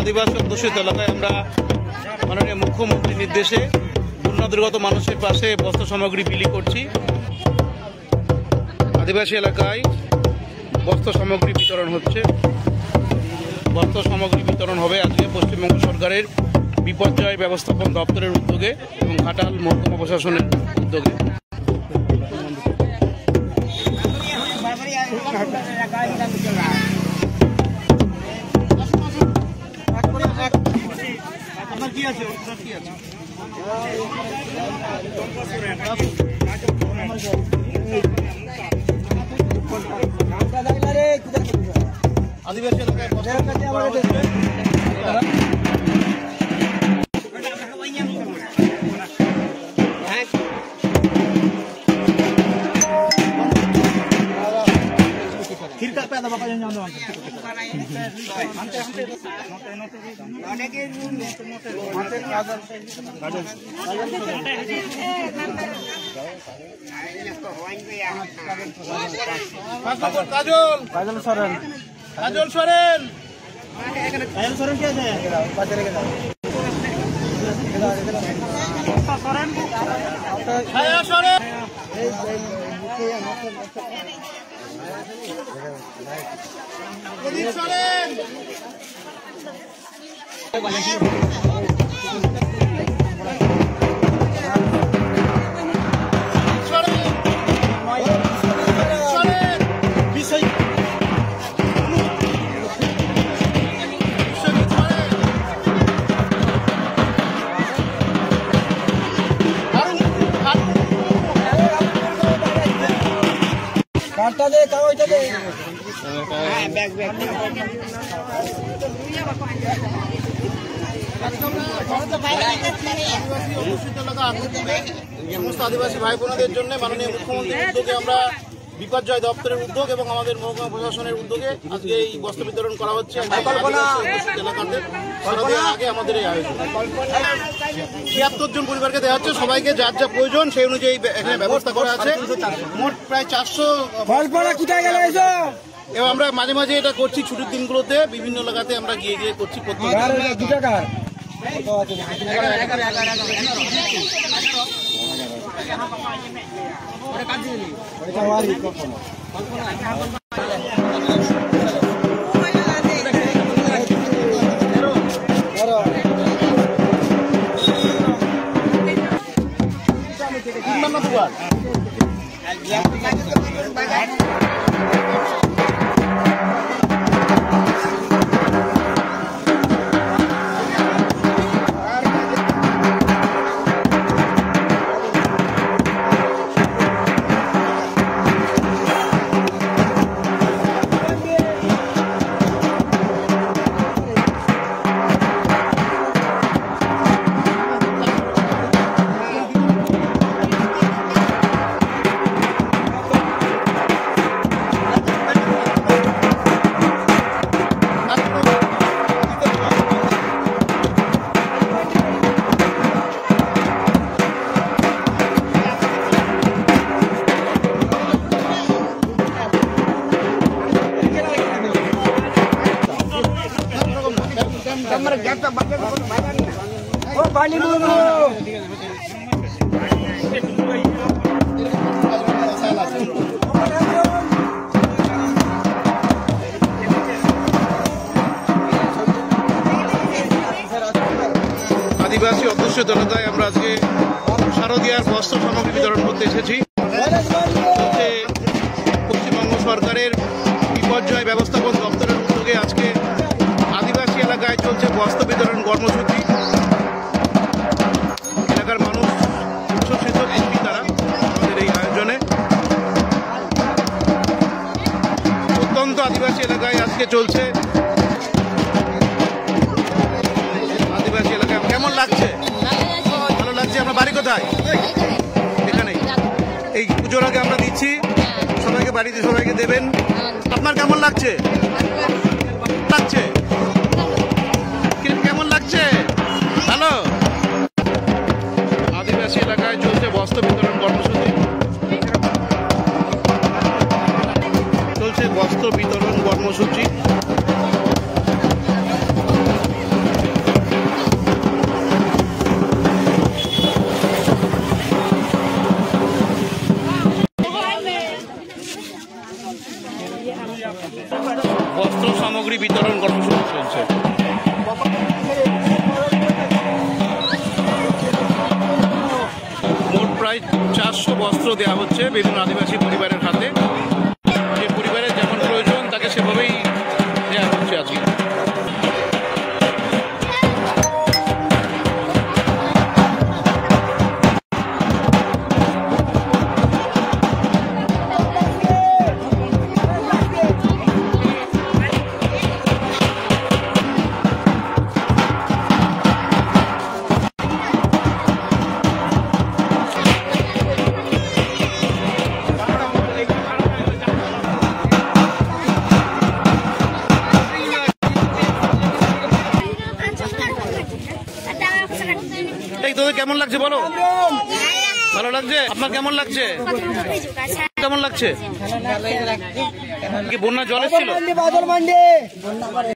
আদিবাসী অধ্যুষিত এলাকায় আমরা মাননীয় মুখ্যমন্ত্রীর নির্দেশে বন্যা দুর্গত মানুষের পাশে বস্ত্র সামগ্রী বিলি করছি। আদিবাসী এলাকায় বস্ত্র সামগ্রী বিতরণ হচ্ছে। বস্ত্র সামগ্রী বিতরণ হবে আজকে পশ্চিমবঙ্গ সরকারের বিপর্যয় ব্যবস্থাপনা দপ্তরের উদ্যোগে এবং ঘাটাল মহকুমা প্রশাসনের উদ্যোগে। আদিবাসী এলাকায় কাজল সরেন কি আছে? সমস্ত আদিবাসী ভাই বোনদের জন্য মাননীয় মুখ্যমন্ত্রীর উদ্যোগে আমরা বিপর্যয় দপ্তরের উদ্যোগ এবং আমাদের মহকুমা প্রশাসনের উদ্যোগে আজকে এই বস্ত্র বিতরণ করা হচ্ছে। আগে আমাদের এই আয়োজন ৭৬ জন পরিবারকে দেওয়া হচ্ছে। সবাইকে যার যা প্রয়োজন সেই অনুযায়ী এখানে ব্যবস্থা করা আছে। মোট প্রায় 400। এবং আমরা মাঝে মাঝে এটা করছি ছুটির দিনগুলোতে, বিভিন্ন এলাকাতে আমরা গিয়ে করছি। আদিবাসী অধ্যুষিত এলাকায় আমরা আজকে শারদীয়ার বস্ত্র সামগ্রী বিতরণ করতে এসেছি। পশ্চিমবঙ্গ সরকারের বিপর্যয় ব্যবস্থাপনা দপ্তরের উদ্যোগে আজকে আদিবাসী এলাকায় চলছে বস্ত্র বিতরণ কর্মসূচি। এলাকার মানুষ উচ্ছ্বসিত খুশি তারা আমাদের এই আয়োজনে। অত্যন্ত আদিবাসী এলাকায় আজকে চলছে। আদিবাসী এলাকায় কেমন লাগছে? ভালো লাগছে। আপনার বাড়ি কোথায়? এখানেই। এই পুজোর আগে আমরা দিচ্ছি সবাইকে, বাড়িতে সবাইকে দেবেন। আপনার কেমন লাগছে? লাগছে কেমন লাগছে? ভালো। আদিবাসী এলাকায় চলছে বস্ত্র বিতরণ কর্মসূচি। বস্ত্র বিতরণ কর্মসূচি। চলছে। মোট প্রায় 400 বস্ত্র দেওয়া হচ্ছে বিভিন্ন আদিবাসী পরিবারের হাতে। যে পরিবারের যেমন প্রয়োজন তাকে সেভাবেই দেওয়া হচ্ছে আজকে। তোদের কেমন লাগছে বলো? ভালো লাগছে? আপনার কেমন লাগছে? কেমন লাগছে? কি বন্যা জল এসেছিল?